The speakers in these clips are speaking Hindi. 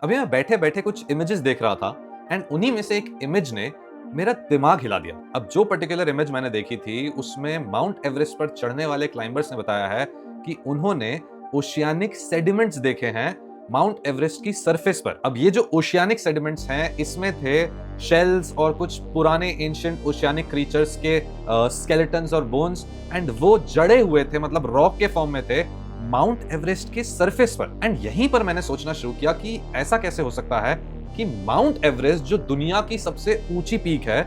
अभी मैं बैठे बैठे कुछ इमेजेस देख रहा था एंड उन्हीं में से एक इमेज ने मेरा दिमाग हिला दिया। अब जो पर्टिकुलर इमेज मैंने देखी थी उसमें माउंट एवरेस्ट पर चढ़ने वाले क्लाइंबर्स ने बताया है कि उन्होंने ओशियानिक सेडिमेंट्स देखे हैं माउंट एवरेस्ट की सरफेस पर। अब ये जो ओशियानिक सेडिमेंट्स हैं इसमें थे शेल्स और कुछ पुराने एंशिएंट ओशियानिक क्रीचर्स के स्केलेटन्स और बोन्स एंड वो जड़े हुए थे, मतलब रॉक के फॉर्म में थे माउंट एवरेस्ट के सरफेस पर। एंड यहीं पर मैंने सोचना शुरू किया कि ऐसा कैसे हो सकता है कि माउंट एवरेस्ट जो दुनिया की सबसे ऊंची पीक है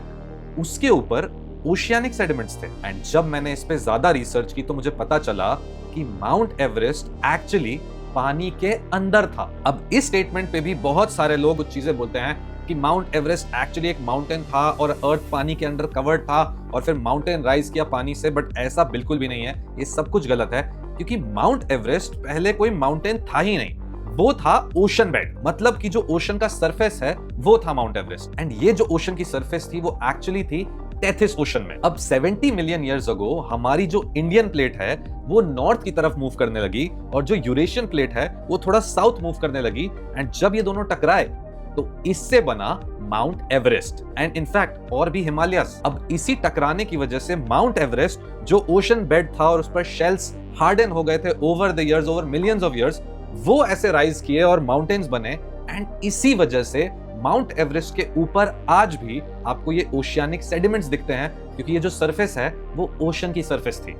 उसके ऊपर ओशियानिक सेडिमेंट्स थे। एंड जब मैंने इस पे ज्यादा रिसर्च की तो मुझे पता चला कि माउंट एवरेस्ट एक्चुअली पानी के अंदर था। अब इस स्टेटमेंट पे भी बहुत सारे लोग कुछ चीजें बोलते हैं कि माउंट एवरेस्ट एक्चुअली एक माउंटेन था और अर्थ पानी के अंदर कवर्ड था और फिर माउंटेन राइज किया पानी से, बट ऐसा बिल्कुल भी नहीं है। ये सब कुछ गलत है क्योंकि माउंट एवरेस्ट पहले कोई माउंटेन था ही नहीं, वो था ओशन बेड। मतलब कि जो ओशन का सरफेस है वो था माउंट एवरेस्ट। एंड ये जो ओशन की सरफेस थी वो एक्चुअली थी टेथिस ओशन में। अब 70 मिलियन ईयर्स अगो हमारी जो इंडियन प्लेट है वो नॉर्थ की तरफ मूव करने लगी और जो यूरेशियन प्लेट है वो थोड़ा साउथ मूव करने लगी। एंड जब ये दोनों टकराए तो इससे बना माउंट एवरेस्ट एंड इनफैक्ट और भी हिमालयस। अब इसी टकराने की वजह से माउंट एवरेस्ट जो ओशन बेड था और उस पर शेल्स हार्डन हो गए थे over the years, over millions of years, वो ऐसे राइज किए और माउंटेन्स बने। एंड इसी वजह से माउंट एवरेस्ट के ऊपर आज भी आपको ये ओशियानिक सेडिमेंट्स दिखते हैं क्योंकि ये जो सरफेस है वो ओशन की सरफेस थी।